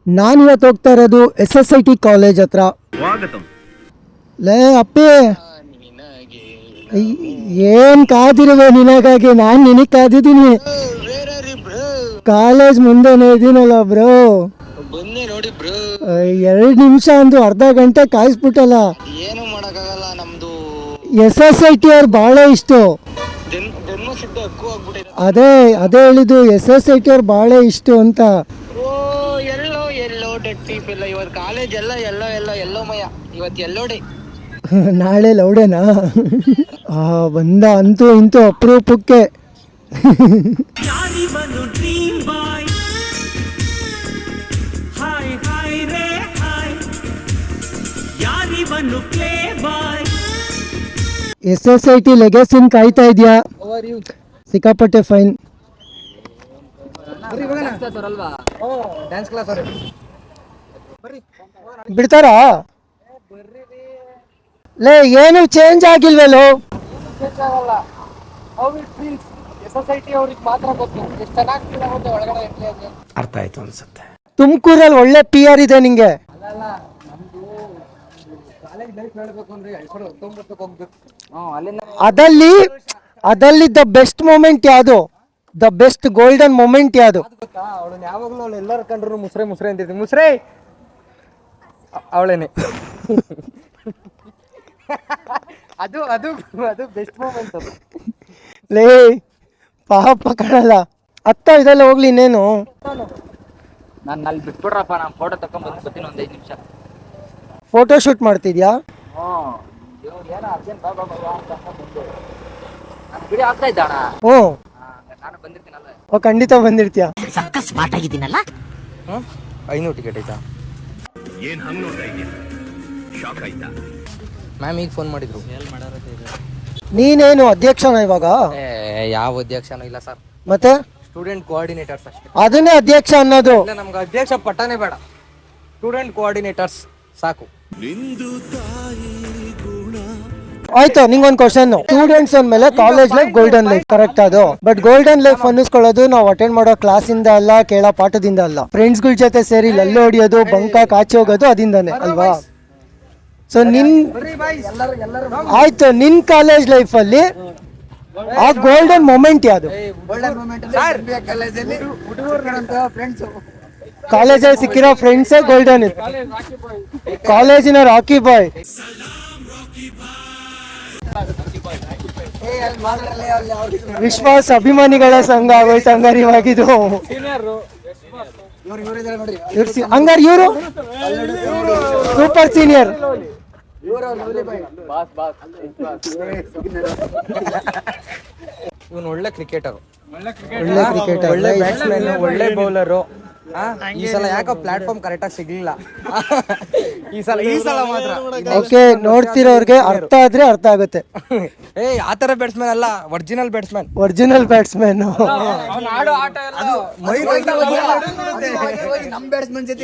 ನಾನಿವತ್ತು ಹೋಗ್ತಾ ಇರೋದು SSIT ಕಾಲೇಜ್ ಹತ್ರ. ಲೇ ಅಪ್ಪಿ, ಏನ್ ಕಾದಿರುವೆ ನಿನಗಾಗಿ? ನಾನು ನಿನಗೆ ಕಾದಿದ್ದೀನಿ. ಕಾಲೇಜ್ ಮುಂದೆನೇ ಇದೀನಲ್ಲ ಬ್ರೋ. 2 ನಿಮಿಷ ಅಂದು ಅರ್ಧ ಗಂಟೆ ಕಾಯಿಸ್ಬಿಟ್ಟಲ್ಲ. ಏನು ಮಾಡಕ್ಕಾಗಲ್ಲ, ನಮ್ದು SSIT ಅವ್ರು ಬಹಳ ಇಷ್ಟ. ಅದೇ ಹೇಳಿದ್ದು, SSIT ಅವ್ರು ಬಹಳ ಇಷ್ಟ ಅಂತ. ಎಲ್ಲೋ ಡಟ್ಟಿ ಪಿಲ್ಲ. ಇವತ್ತು ಕಾಲೇಜ್ ಎಲ್ಲೋ ಮಯ. ಇವತ್ತು ಎಲ್ಲೋ ಡೇ. ನಾಳೆ ಲೌಡೇನಾ? ಬಂದ ಅಂತೂ ಇಂತೂ ಅಪರೂಪಕ್ಕೆ. SSIT ಲೆಗಸಿನ್ ಕಾಯ್ತಾ ಇದೆಯಾ? ಸಿಕ್ಕಾಪಟ್ಟೆ ಫೈನ್. ಬಿಡ್ತಾರಾ? ಲೇ ಏನು ಚೇಂಜ್ ಆಗಿಲ್ವೇಲೋ? ಅರ್ಥ ಆಯ್ತು ಅನ್ಸುತ್ತೆ. ತುಮಕೂರಲ್ಲಿ ಒಳ್ಳೆ PR ಇದೆ ನಿಂಗೆ. ಅದಲ್ಲಿ ದ ಬೆಸ್ಟ್ ಮೂಮೆಂಟ್ ಯಾವುದು? ದ ಬೆಸ್ಟ್ ಗೋಲ್ಡನ್ ಮೂಮೆಂಟ್ ಯಾವುದು? ಯಾವಾಗಲೂ ಅವಳು ಎಲ್ಲರ ಕಂಡ್ರು ಮುಸ್ರೆ ಅಂತಿರ್ತೀನಿ. ಮುಸ್ರೆ ಅವಳೇನೆ. ಅದು ಬೆಸ್ಟ್ ಮೂಮೆಂಟ್. ಅದು ಲೇ ಪಾಪ ಕಾಣಲ್ಲ. ಇದೆಲ್ಲ ಹೋಗ್ಲಿ ಇನ್ನೇನು. ನಾನು ಅಲ್ಲಿ ಬಿಟ್ಬಿಡ್ರಪ್ಪ, ನಾನು ಫೋಟೋ ತಗೊಂಡ್ ಬರ್ತೀನಿ ಒಂದು 5 ನಿಮಿಷ. ಫೋಟೋ ಶೂಟ್ ಮಾಡ್ತಿದ್ಯಾ? ಬಿಡಿ ಆಗ್ತಾ ಇದ್ದಾಣ. ನಾನು ಬಂದಿರ್ತೀನಲ್ಲ. ಖಂಡಿತ ಬಂದಿರ್ತೀಯ. ಸಕ್ಕ ಸ್ಮಾರ್ಟ್ ಆಗಿದ್ದೀನಲ್ಲ. 500 ಟಿಕೆಟ್ ಆಯ್ತಾ? ಏನ್ ಹಂಗ್ ನೋಡ್ತಾ ಇದೀಯ? ಶಾಕ್ ಆಯ್ತಾ? ಮ್ಯಾಮ್ ಈಗ ಫೋನ್ ಮಾಡಿದ್ರು. ನೀನೇನು ಅಧ್ಯಕ್ಷನ ಇವಾಗ? ಯಾವ ಅಧ್ಯಕ್ಷನೂ ಇಲ್ಲ ಸರ್. ಮತ್ತೆ ಸ್ಟೂಡೆಂಟ್ ಕೋಆರ್ಡಿನೇಟರ್ಸ್ ಅಷ್ಟೇ. ಅದನ್ನೇ ಅಧ್ಯಕ್ಷ ಅನ್ನೋದು. ಇಲ್ಲ, ನಮ್ಗೆ ಅಧ್ಯಕ್ಷ ಪಟ್ಟನೇ ಬೇಡ. ಸ್ಟೂಡೆಂಟ್ ಕೋಆರ್ಡಿನೇಟರ್ಸ್ ಸಾಕು. ಆಯ್ತು, ನಿಂಗೊಂದು ಕ್ವಶನ್. ಸ್ಟೂಡೆಂಟ್ಸ್ ಅಂದ್ಮೇಲೆ college life golden life, correct ಅದು. ಬಟ್ ಗೋಲ್ಡನ್ ಲೈಫ್ ಅನ್ನಿಸ್ಕೊಳ್ಳೋದು ನಾವು ಅಟೆಂಡ್ ಮಾಡೋ ಕ್ಲಾಸ್ ಇಂದ ಅಲ್ಲ, ಕೇಳೋ ಪಾಠದಿಂದ ಅಲ್ಲ. ಫ್ರೆಂಡ್ಸ್ ಗಳ ಜೊತೆ ಸೇರಿ ಲಲ್ಲೆ ಹೊಡಿಯೋದು, ಬಂಕ ಕಾಚಿ ಹೋಗೋದು ಅದಿಂದಾನೆ ಅಲ್ವಾ? ಸೊ ಆಯ್ತು, ನಿನ್ ಕಾಲೇಜ್ ಲೈಫ್ ಅಲ್ಲಿ ಆ ಗೋಲ್ಡನ್ ಮೊಮೆಂಟ್ ಯಾವುದು? ಕಾಲೇಜಲ್ಲಿ ಸಿಕ್ಕಿರೋ ಫ್ರೆಂಡ್ಸೇ ಗೋಲ್ಡನ್. ಕಾಲೇಜಿನ ರಾಕಿ ಬಾಯ್. ವಿಶ್ವಾಸ ಅಭಿಮಾನಿಗಳ ಸಂಘ ಆಗೋಯ್ತು ಹಂಗಾರಿವಾಗಿದ್ದು. ಹಂಗಾರ ಇವರು ಸೂಪರ್ ಸೀನಿಯರ್. ಇವನು ಒಳ್ಳೆ ಕ್ರಿಕೆಟರ್, ಒಳ್ಳೆ ಬ್ಯಾಟ್ಸ್ಮನ್, ಒಳ್ಳೆ ಬೌಲರು. ಈ ಸಲ ಯಾಕೋ ಪ್ಲಾಟ್ಫಾರ್ಮ್ ಕರೆಕ್ಟ್ ಆಗಿ ಸಿಗ್ಲಿಲ್ಲ. ಈ ಸಲ ಮಾತ್ರ. ಓಕೆ, ನೋಡ್ತಿರೋರ್ಗೆ ಅರ್ಥ ಆದ್ರೆ ಅರ್ಥ ಆಗುತ್ತೆ. ಆತರ ಬ್ಯಾಟ್ಸ್ಮನ್ ಅಲ್ಲ, ಒರಿಜಿನಲ್ ಬ್ಯಾಟ್ಸ್ಮನ್. ನಮ್ ಬ್ಯಾಟ್ಸ್ಮನ್ ಜೊತೆ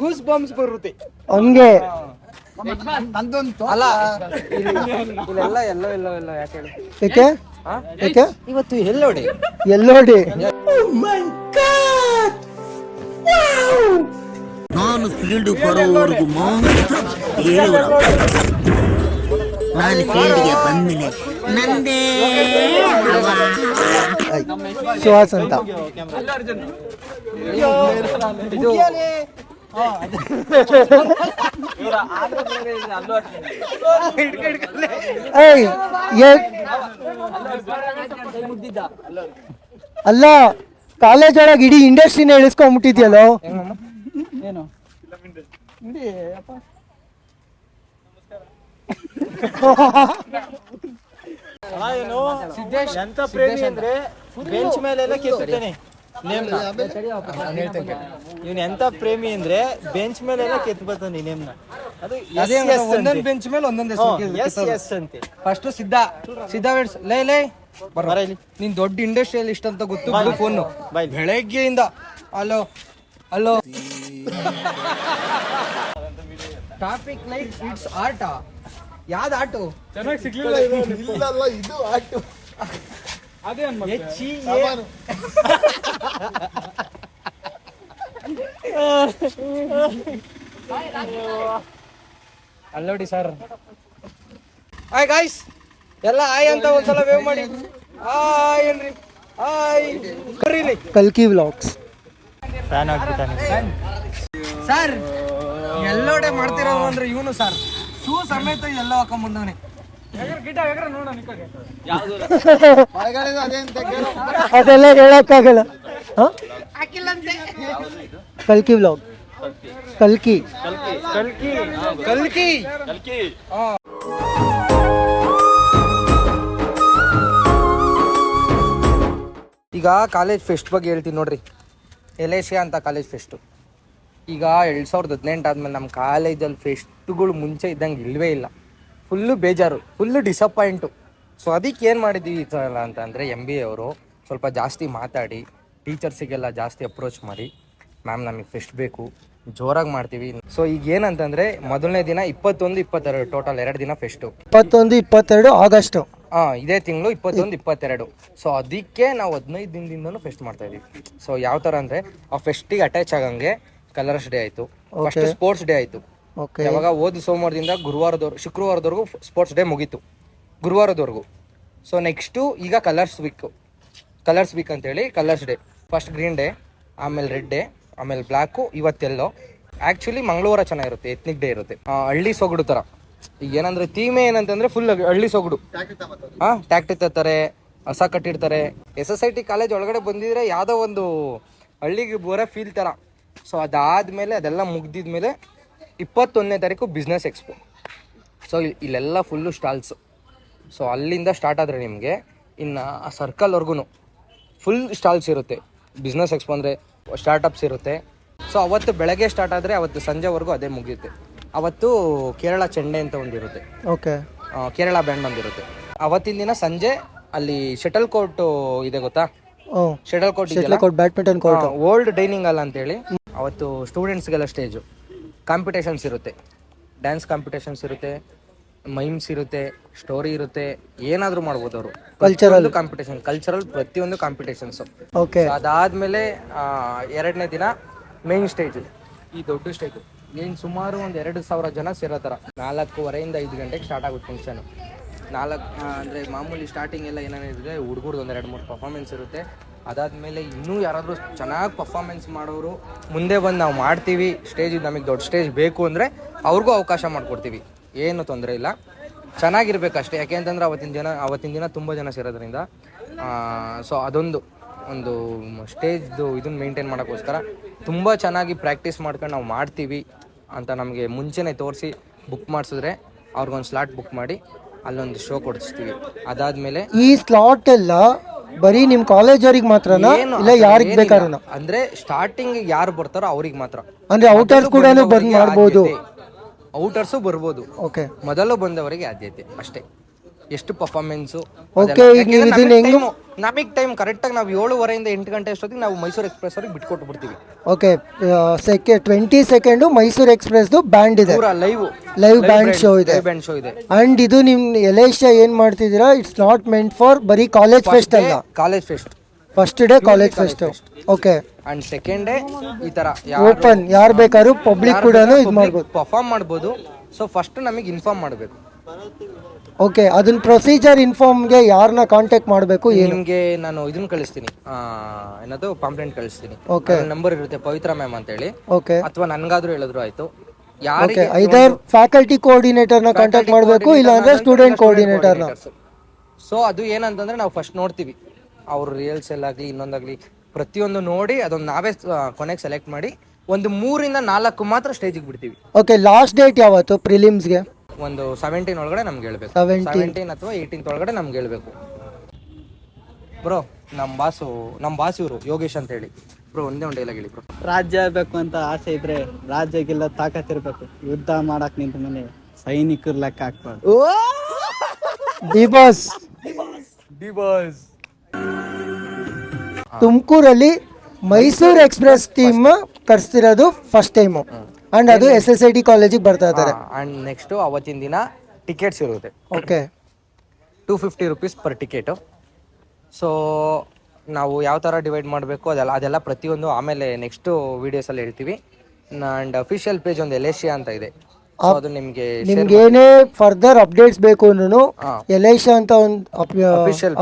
ಗೂಸ್ ಬಾಂಬ್ಸ್ ಬರುತ್ತೆ ಹಂಗೆ. ಅಲ್ಲ ಇಲ್ಲೆಲ್ಲ ಎಲ್ಲೋ ಯಾಕೆ ಹೇಳಿ? ಯಾಕೆ ಇವತ್ತು ಎಲ್ಲೋಡಿ ನಾನು ಫೀಲ್ಡ್ ಬರೋವರೆಗೂ ಮಾತ್ರ ಹೇಳುವ. ನಾನು ಫೀಲ್ಡ್ಗೆ ಬಂದಿನಿ, ನಂದೇ ಸುಹಾಸ್ ಅಂತ. ಅಲ್ಲ, ಕಾಲೇಜ್ ಒಳಗೆ ಇಡೀ ಇಂಡಸ್ಟ್ರಿನ ಇಳಿಸ್ಕೊಂಡ್ಬಿಟ್ಟಿದ್ಯಲ್ಲೋ. ಏನು ಸಿದ್ದೇಶ್ ಎಂತ ಪ್ರೇಮಿ ಅಂದ್ರೆ ಬೆಂಚ್ ಮೇಲೆಲ್ಲ ಕೆತ್ತುತ್ತಾನೆ ನೇಮ್ನ. ಇವನ್ ಎಂತ ಪ್ರೇಮಿ ಅಂದ್ರೆ ಬೆಂಚ್ ಮೇಲೆಲ್ಲ ಕೆತ್ತು ಬರ್ತಾನೆ ನೇಮ್ನ. ಅದು ಒಂದೊಂದು ಬೆಂಚ್ ಮೇಲೆ ಒಂದೊಂದು ಎಸ್ ಅಂತೆ. ಫಸ್ಟ್ ಸಿದ್ಧ ಲೇ ಬರ ಇಲ್ಲಿ. ನೀನ್ ದೊಡ್ಡ ಇಂಡಸ್ಟ್ರಿಯಲಿಸ್ಟ್ ಅಂತ ಗೊತ್ತು. ಫೋನ್ ಬೆಳಗ್ಗೆಯಿಂದ hello topic like it's art. ಯಾವ್ದು ಆಟು ಚೆನ್ನಾಗಿ ಸಿಗ್ಲಿಲ್ಲ? ಇದು ಆಟು. ಅದೇ ಅಲ್ಲಿ ನೋಡಿ ಸರ್. ಹಾಯ್ ಗಾಯ್ಸ್, ಎಲ್ಲ ಹಾಯ್ ಅಂತ ಒಂದ್ಸಲ ವೇವ್ ಮಾಡಿ. ಹಾಯ್ ಏನ್ರಿ, ಹಾಯ್ ಬರ್ರಿ ಇಲ್ಲಿ. ಕಲ್ಕಿ ವ್ಲಾಗ್ಸ್ ಸರ್ ಎಲ್ಲೋಡೆ ಮಾಡ್ತಿರೋ ಅಂದ್ರೆ ಇವನು ಸರ್ ಶೂ ಸಮೇತ ಎಲ್ಲ ಹಾಕೊಂಡ್ ಬಂದವನೆ. ಅದೆಲ್ಲ ಹೇಳಕ್ಕಾಗಲ್ಲ. ಕಲ್ಕಿ ವ್ಲಾಗ್, ಕಲ್ಕಿ ಕಲ್ಕಿ. ಈಗ ಕಾಲೇಜ್ ಫೆಸ್ಟ್ ಬಗ್ಗೆ ಹೇಳ್ತೀನಿ ನೋಡ್ರಿ. ಎಲೇಷಿಯಾ ಅಂತ ಕಾಲೇಜ್ ಫೆಸ್ಟು. ಈಗ 2018 ಆದ್ಮೇಲೆ ನಮ್ಮ ಕಾಲೇಜಲ್ಲಿ ಫೆಸ್ಟ್ಗಳು ಮುಂಚೆ ಇದ್ದಂಗೆ ಇಲ್ಲವೇ ಇಲ್ಲ. ಫುಲ್ಲು ಬೇಜಾರು, ಫುಲ್ಲು ಡಿಸಪಾಯಿಂಟು. ಸೊ ಅದಕ್ಕೆ ಏನು ಮಾಡಿದ್ದೀವಿ ಈ ಥರ ಅಂತಂದರೆ MBA ಅವರು ಸ್ವಲ್ಪ ಜಾಸ್ತಿ ಮಾತಾಡಿ ಟೀಚರ್ಸಿಗೆಲ್ಲ ಜಾಸ್ತಿ ಅಪ್ರೋಚ್ ಮಾಡಿ, ಮ್ಯಾಮ್ ನಮಗೆ ಫೆಸ್ಟ್ ಬೇಕು, ಜೋರಾಗಿ ಮಾಡ್ತೀವಿ. ಸೊ ಈಗ ಏನಂತಂದರೆ ಮೊದಲನೇ ದಿನ 21, 22 ಟೋಟಲ್ 2 ದಿನ ಫೆಸ್ಟು. 21, 22 ಆಗಸ್ಟು. ಇದೇ ತಿಂಗಳು 21, 22. ಸೊ ಅದಕ್ಕೆ ನಾವು 15 ದಿನದಿಂದನೂ ಫೆಸ್ಟ್ ಮಾಡ್ತಾ ಇದೀವಿ. ಸೊ ಯಾವ ಥರ ಅಂದರೆ ಆ ಫೆಸ್ಟಿಗೆ ಅಟ್ಯಾಚ್ ಆಗಂಗೆ ಕಲರ್ಸ್ ಡೇ ಆಯಿತು, ಫಸ್ಟ್ ಸ್ಪೋರ್ಟ್ಸ್ ಡೇ ಆಯಿತು. ಯಾವಾಗ ಹೋದ ಸೋಮವಾರದಿಂದ ಶುಕ್ರವಾರದವರೆಗೂ ಸ್ಪೋರ್ಟ್ಸ್ ಡೇ ಮುಗೀತು, ಗುರುವಾರದವರೆಗೂ. ಸೊ ನೆಕ್ಸ್ಟು ಈಗ ಕಲರ್ಸ್ ವೀಕ್ ಅಂತೇಳಿ colours day. First green day, ಆಮೇಲೆ ರೆಡ್ ಡೇ, ಆಮೇಲೆ ಬ್ಲ್ಯಾಕು, ಇವತ್ತೆಲ್ಲೋ. ಆ್ಯಕ್ಚುಲಿ ಮಂಗಳವಾರ ಚೆನ್ನಾಗಿರುತ್ತೆ, ಎತ್ನಿಕ್ ಡೇ ಇರುತ್ತೆ. ಹಳ್ಳಿ ಸೊಗಡು ಥರ. ಈಗ ಏನಂದರೆ ಥೀಮೇ ಏನಂತಂದರೆ ಫುಲ್ ಹಳ್ಳಿ ಸೊಗಡು. ಟ್ಯಾಕ್ಟಿ ತರ್ತಾರೆ, ಹಸ ಕಟ್ಟಿರ್ತಾರೆ. SSIT ಕಾಲೇಜ್ ಒಳಗಡೆ ಬಂದಿದ್ರೆ ಯಾವುದೋ ಒಂದು ಹಳ್ಳಿಗೆ ಬರೋ ಫೀಲ್ ಥರ. ಸೊ ಅದಾದಮೇಲೆ ಅದೆಲ್ಲ ಮುಗ್ದಿದ್ಮೇಲೆ 21ನೇ ತಾರೀಕು ಬಿಸ್ನೆಸ್ ಎಕ್ಸ್ಪೋ. ಸೊ ಇಲ್ಲೆಲ್ಲ ಫುಲ್ಲು ಸ್ಟಾಲ್ಸು. ಸೊ ಅಲ್ಲಿಂದ ಸ್ಟಾರ್ಟ್ ಆದರೆ ನಿಮಗೆ ಇನ್ನು ಆ ಸರ್ಕಲ್ವರೆಗೂ ಫುಲ್ ಸ್ಟಾಲ್ಸ್ ಇರುತ್ತೆ. ಬಿಸ್ನೆಸ್ ಎಕ್ಸ್ಪೋ ಅಂದರೆ ಸ್ಟಾರ್ಟಪ್ಸ್ ಇರುತ್ತೆ. ಸೊ ಅವತ್ತು ಬೆಳಗ್ಗೆ ಸ್ಟಾರ್ಟ್ ಆದರೆ ಅವತ್ತು ಸಂಜೆವರೆಗೂ ಅದೇ ಮುಗಿಯುತ್ತೆ. ಅವತ್ತು ಕೇರಳ ಚೆಂಡೆ ಅಂತ ಒಂದಿರುತ್ತೆ, ಓಕೆ, ಕೇರಳ ಬ್ಯಾಂಡ್ ಒಂದಿರುತ್ತೆ. ಅವತ್ತಿನ ದಿನ ಸಂಜೆ ಅಲ್ಲಿ ಶಟಲ್ ಕೋರ್ಟ್ ಇದೆ ಗೊತ್ತಾ? Shuttle court, badminton court, old dining hall ಅಂತೇಳಿ. ಅವತ್ತು ಸ್ಟೂಡೆಂಟ್ಸ್ಗೆಲ್ಲ ಸ್ಟೇಜು ಕಾಂಪಿಟೇಷನ್ಸ್ ಇರುತ್ತೆ, ಡ್ಯಾನ್ಸ್ ಕಾಂಪಿಟೇಷನ್ಸ್ ಇರುತ್ತೆ, ಮೈಮ್ಸ್ ಇರುತ್ತೆ, ಸ್ಟೋರಿ ಇರುತ್ತೆ, ಏನಾದರೂ ಮಾಡ್ಬೋದು ಅವರು. ಕಲ್ಚರಲ್ ಕಾಂಪಿಟೇಷನ್, ಪ್ರತಿಯೊಂದು ಕಾಂಪಿಟೇಷನ್ಸು. ಓಕೆ. ಅದಾದಮೇಲೆ 2ನೇ ದಿನ ಮೇನ್ ಸ್ಟೇಜು, ಈ ದೊಡ್ಡ ಸ್ಟೇಜು. ಏನು ಸುಮಾರು ಒಂದು 2,000 ಜನ ಸೇರೋ ಥರ. 4:15 5 ಗಂಟೆಗೆ ಸ್ಟಾರ್ಟ್ ಆಗುತ್ತೆ ಫಂಕ್ಷನು. ಅಂದರೆ ಮಾಮೂಲಿ ಸ್ಟಾರ್ಟಿಂಗ್ ಎಲ್ಲ ಏನೇನಿದೆ, ಹುಡುಗರ್ದು ಒಂದು 2-3 ಪರ್ಫಾರ್ಮೆನ್ಸ್ ಇರುತ್ತೆ. ಅದಾದಮೇಲೆ ಇನ್ನೂ ಯಾರಾದರೂ ಚೆನ್ನಾಗಿ ಪರ್ಫಾರ್ಮೆನ್ಸ್ ಮಾಡೋರು ಮುಂದೆ ಬಂದು ನಾವು ಮಾಡ್ತೀವಿ, ಸ್ಟೇಜಿಗೆ ನಮಗೆ ದೊಡ್ಡ ಸ್ಟೇಜ್ ಬೇಕು ಅಂದರೆ ಅವ್ರಿಗೂ ಅವಕಾಶ ಮಾಡಿಕೊಡ್ತೀವಿ, ಏನು ತೊಂದರೆ ಇಲ್ಲ. ಚೆನ್ನಾಗಿರ್ಬೇಕಷ್ಟೇ. ಯಾಕೆ ಅಂತಂದರೆ ಅವತ್ತಿನ ದಿನ ತುಂಬ ಜನ ಸೇರೋದ್ರಿಂದ. ಸೊ ಅದೊಂದು ಸ್ಟೇಜ್ದು ಇದನ್ನು ಮೇಂಟೈನ್ ಮಾಡೋಕ್ಕೋಸ್ಕರ ತುಂಬ ಚೆನ್ನಾಗಿ ಪ್ರಾಕ್ಟೀಸ್ ಮಾಡ್ಕೊಂಡು ನಾವು ಮಾಡ್ತೀವಿ ಅಂತ ನಮಗೆ ಮುಂಚೆನೇ ತೋರಿಸಿ ಬುಕ್ ಮಾಡಿಸಿದ್ರೆ ಅವ್ರಿಗೊಂದು ಸ್ಲಾಟ್ ಬುಕ್ ಮಾಡಿ ಅಲ್ಲೊಂದು ಶೋ ಕೊಡಿಸ್ತೀವಿ. ಅದಾದಮೇಲೆ ಈ ಸ್ಲಾಟ್ ಎಲ್ಲ ಬರೀ ನಿಮ್ಮ ಕಾಲೇಜ್ ಅವ್ರಿಗೆ ಮಾತ್ರನಾ ಇಲ್ಲ ಯಾರಿಗೆ ಬೇಕಾದ್ರೂ? ಅಂದರೆ ಸ್ಟಾರ್ಟಿಂಗ್ ಯಾರು ಬರ್ತಾರೋ ಅವ್ರಿಗೆ ಮಾತ್ರ. ಅಂದರೆ ಔಟರ್ಸ್ ಕೂಡ ಬಂದು ಮಾಡ್ಬೋದು? ಔಟರ್ಸು ಬರ್ಬೋದು. ಓಕೆ. ಮೊದಲು ಬಂದವರಿಗೆ ಆದ್ಯತೆ ಅಷ್ಟೇ. ಎಷ್ಟು ಪರ್ಫಾರ್ಮೆನ್ಸು ನಮಗೆ ಟೈಮ್ ಕರೆಕ್ಟಾಗಿ ನಾವು 7:30 ಇಂದ 8 ಗಂಟೆ ಅಷ್ಟೊತ್ತಿಗೆ ನಾವು ಮೈಸೂರು ಎಕ್ಸ್ಪ್ರೆಸ್ ಅವ್ರಿಗೆ ಬಿಟ್ಕೊಟ್ಟು ಬಿಡ್ತೀವಿ. Okay. 20 second Mysuru express band ಇದೆ, ಲೈವ್ ಬ್ಯಾಂಡ್ ಶೋ ಇದೆ. ಅಂಡ್ ಇದು ನಿಮ್ ಎಲೇಷಿಯಾ ಏನ್ ಮಾಡ್ತಿದ್ದೀರಾ, ಇಟ್ಸ್ ನಾಟ್ ಮೆಂಟ್ ಫಾರ್ ಬರೀ ಕಾಲೇಜ್ ಫೆಸ್ಟ್ ಅಲ್ಲ. College fest first day college fest. Okay. And second day ಈ ತರ ಓಪನ್, ಯಾರು ಬೇಕಾದ್ರೂ ಪಬ್ಲಿಕ್ ಕೂಡ ಇದು ಮಾಡ್ಬೋದು, ಪರ್ಫಾರ್ಮ್ ಮಾಡ್ಬೋದು. ಸೊ ಫಸ್ಟ್ ನಮಗೆ ಇನ್ಫಾರ್ಮ್ ಮಾಡಬೇಕು. ಓಕೆ. ಅದನ್ನ ಪ್ರೊಸೀಜರ್ ಇನ್ಫಾರ್ಮ್ಗೆ ಯಾರನ್ನ ಕಾಂಟ್ಯಾಕ್ಟ್ ಮಾಡಬೇಕು? ನಿಮಗೆ ನಾನು ಇದನ್ನ ಕಳಿಸ್ತೀನಿ, ಏನದು ಪಾಂಪ್ಲೆಂಟ್ ಕಳಿಸ್ತೀನಿ. ಓಕೆ. ನಂಬರ್ ಇರುತ್ತೆ, ಪವಿತ್ರ ಮ್ಯಾಮ್ ಅಂತ ಹೇಳಿ. ಓಕೆ. ಅಥವಾ ನನ್ಗಾದ್ರೂ ಹೇಳಿದ್ರು ಆಯ್ತು. ಯಾರಿಗೆ ಐದರ್ ಫ್ಯಾಕಲ್ಟಿ ಕೋಆರ್ಡಿನೇಟರ್ನ ಕಾಂಟ್ಯಾಕ್ಟ್ ಮಾಡಬೇಕು, ಇಲ್ಲ ಅಂದ್ರೆ ಸ್ಟೂಡೆಂಟ್ ಕೋಆರ್ಡಿನೇಟರ್ನ. ಸೊ ಅದು ಏನಂತಂದ್ರೆ ನಾವು ಫಸ್ಟ್ ನೋಡ್ತೀವಿ ಅವ್ರ ರಿಯಲ್ಸ್ ಎಲ್ಲಾಗ್ಲಿ ಇನ್ನೊಂದಾಗ್ಲಿ ಪ್ರತಿಯೊಂದು ನೋಡಿ ಅದೊಂದು ನಾವೇ ಕೊನೆಗೆ ಸೆಲೆಕ್ಟ್ ಮಾಡಿ ಒಂದು 3 ಇಂದ 4 ಮಾತ್ರ ಸ್ಟೇಜಿಗೆ ಬಿಡ್ತೀವಿ. ಓಕೆ. ಲಾಸ್ಟ್ ಡೇಟ್ ಯಾವತ್ತು ಪ್ರಿಲಿಮ್ಸ್ಗೆ? ಒಂದು 17 ಒಳಗಡೆ ನಮ್ಗೆ ಹೇಳ್ಬೇಕು. 17 ಅಥವಾ 18 ಒಳಗಡೆ ನಮ್ಗೆ ಹೇಳ್ಬೇಕು. ಬ್ರೋ ನಮ್ಮ ಬಾಸ್ ಇವರು ಯೋಗೇಶ್ ಅಂತ ಹೇಳಿ. ಬ್ರೋ ಒಂದೇ ಡೈಲಾಗ್ ಹೇಳಿ ಬ್ರೋ. ರಾಜ್ಯ ಬೇಕು ಅಂತ ಆಸೆ ಇದ್ರೆ ರಾಜ್ಯಕ್ಕೆಲ್ಲ ತಾಕತ್ತಿರ್ಬೇಕು. ಯುದ್ಧ ಮಾಡಕ್ ನಿಂತ ಮೇಲೆ ಸೈನಿಕರ ಲೆಕ್ಕ ಹಾಕ್ಬಾರ್ದು. ಡಿಬಾಸ್ ತುಮಕೂರಲ್ಲಿ ಮೈಸೂರು ಎಕ್ಸ್ಪ್ರೆಸ್ ಟೀಮ್ ಕರ್ಸ್ತಿರೋದು ಫಸ್ಟ್ ಟೈಮು. ಅಂಡ್ ಅದು SSIT ಕಾಲೇಜಿಗೆ ಬರ್ತಾ ಇದ್ದಾರೆ. ಅಂಡ್ ನೆಕ್ಸ್ಟ್ ಅವತ್ತಿನ ದಿನ ಟಿಕೆಟ್ಸ್ ಇರುತ್ತೆ. Okay. 250 rupees per ticket. So ನಾವು ಯಾವ ಥರ ಡಿವೈಡ್ ಮಾಡಬೇಕು ಅದೆಲ್ಲ ಪ್ರತಿಯೊಂದು ಆಮೇಲೆ ನೆಕ್ಸ್ಟು ವೀಡಿಯೋಸಲ್ಲಿ ಹೇಳ್ತೀವಿ. ಅಂಡ್ ಅಫಿಷಿಯಲ್ ಪೇಜ್ ಒಂದು ಎಲೇಶಿಯಾ ಅಂತ ಇದೆ. So ಅದು ನಿಮ್ಗೆ ನಿಮ್ಗೆ ಏನೇ ಫರ್ದರ್ ಅಪ್ಡೇಟ್ಸ್ ಬೇಕು ಅಂದ್ರೂ ಎಲೈಶಾ ಅಂತ ಒಂದು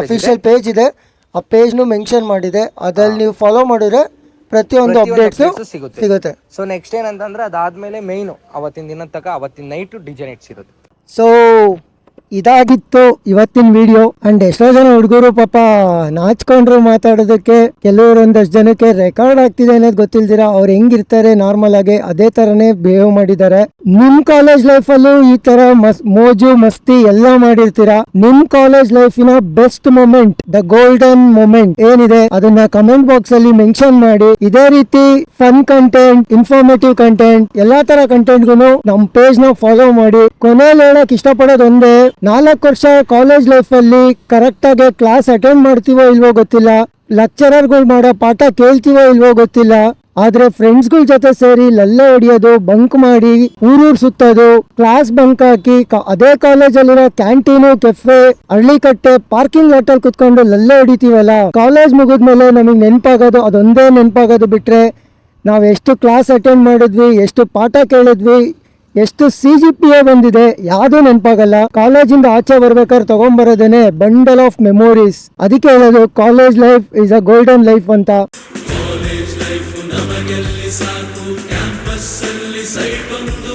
ಅಫಿಷಿಯಲ್ ಪೇಜ್ ಇದೆ. ಆ ಪೇಜ್ ನು ಮೆನ್ಷನ್ ಮಾಡಿದೆ, ಅದ್ರಲ್ಲಿ ನೀವು ಫಾಲೋ ಮಾಡಿದ್ರೆ ಪ್ರತಿಯೊಂದು ಅಪ್ಡೇಟ್ಸ್ ಸಿಗುತ್ತೆ. ಸೊ ನೆಕ್ಸ್ಟ್ ಏನಂತಂದ್ರೆ ಅದಾದ್ಮೇಲೆ ಮೈನು ಅವತ್ತಿನ ದಿನ ತನಕ ಅವತ್ತಿನ ನೈಟ್ ಡಿಜೆನೇಟ್ಸ್ ಇರುತ್ತೆ. ಸೊ ಇದಾಗಿತ್ತು ಇವತ್ತಿನ ವಿಡಿಯೋ. ಅಂಡ್ ಎಷ್ಟೋ ಜನ ಹುಡುಗರು ಪಾಪ ನಾಚ್ಕೊಂಡ್ರು ಮಾತಾಡೋದಕ್ಕೆ, ಕೆಲವರು ಒಂದಷ್ಟು ಜನಕ್ಕೆ ರೆಕಾರ್ಡ್ ಆಗ್ತಿದೆ ಅನ್ನೋದು ಗೊತ್ತಿಲ್ದಿರ ಅವ್ರು ಹೆಂಗಿರ್ತಾರೆ ನಾರ್ಮಲ್ ಆಗಿ ಅದೇ ತರನೇ ಬಿಹೇವ್ ಮಾಡಿದ್ದಾರೆ. ನಿಮ್ ಕಾಲೇಜ್ ಲೈಫ್ ಅಲ್ಲೂ ಈ ತರ ಮೋಜು ಮಸ್ತಿ ಎಲ್ಲ ಮಾಡಿರ್ತೀರಾ. ನಿಮ್ ಕಾಲೇಜ್ ಲೈಫಿನ best moment, the golden moment ಏನಿದೆ ಅದನ್ನ ಕಮೆಂಟ್ ಬಾಕ್ಸ್ ಅಲ್ಲಿ ಮೆನ್ಷನ್ ಮಾಡಿ. ಇದೇ ರೀತಿ ಫನ್ ಕಂಟೆಂಟ್, ಇನ್ಫಾರ್ಮೇಟಿವ್ ಕಂಟೆಂಟ್, ಎಲ್ಲಾ ತರ ಕಂಟೆಂಟ್ಗೂ ನಮ್ ಪೇಜ್ ನ ಫಾಲೋ ಮಾಡಿ. ಕೊನೆಯಲ್ಲಿ ಹೇಳಕ್ ಇಷ್ಟಪಡೋದು ಒಂದೇ, 4 ವರ್ಷ ಕಾಲೇಜ್ ಲೈಫ್ ಅಲ್ಲಿ ಕರೆಕ್ಟ್ ಆಗಿ ಕ್ಲಾಸ್ ಅಟೆಂಡ್ ಮಾಡ್ತೀವೋ ಇಲ್ವೋ ಗೊತ್ತಿಲ್ಲ, ಲೆಕ್ಚರರ್ಗಳು ಮಾಡೋ ಪಾಠ ಕೇಳ್ತೀವೋ ಇಲ್ವೋ ಗೊತ್ತಿಲ್ಲ, ಆದ್ರೆ ಫ್ರೆಂಡ್ಸ್ಗಳ ಜೊತೆ ಸೇರಿ ಲಲ್ಲೆ ಹೊಡಿಯೋದು, ಬಂಕ್ ಮಾಡಿ ಊರೂರ್ ಸುತ್ತೋದು, ಕ್ಲಾಸ್ ಬಂಕ್ ಹಾಕಿ ಅದೇ ಕಾಲೇಜಲ್ಲಿರೋ ಕ್ಯಾಂಟೀನು, ಕೆಫೆ, ಹಳ್ಳಿಕಟ್ಟೆ, ಪಾರ್ಕಿಂಗ್ ಲಾಟ್ ಅಲ್ಲಿ ಕುತ್ಕೊಂಡು ಲಲ್ಲೆ ಹೊಡಿತೀವಲ್ಲ, ಕಾಲೇಜ್ ಮುಗಿದ್ಮೇಲೆ ನಮಗ್ ನೆನಪಾಗೋದು ಅದೊಂದೇ ನೆನಪಾಗೋದು. ಬಿಟ್ರೆ ನಾವ್ ಎಷ್ಟು ಕ್ಲಾಸ್ ಅಟೆಂಡ್ ಮಾಡಿದ್ವಿ, ಎಷ್ಟು ಪಾಠ ಕೇಳಿದ್ವಿ, ಎಷ್ಟು CGPA ಬಂದಿದೆ ಯಾವ್ದು ನೆನಪಾಗಲ್ಲ. ಕಾಲೇಜಿಂದ ಆಚೆ ಬರ್ಬೇಕಾದ್ರೆ ತಗೊಂಡ್ಬರೋದೇನೆ ಬಂಡಲ್ ಆಫ್ ಮೆಮೊರೀಸ್. ಅದಕ್ಕೆ ಹೇಳೋದು college life is a golden life ಅಂತ. ಕಾಲೇಜ್ ಲೈಫ್ ನಮಗೆಲ್ಲಿ ಸಾಕು, ಕ್ಯಾಂಪಸ್ ಅಲ್ಲಿ ಸೈಟ್ ಒಂದು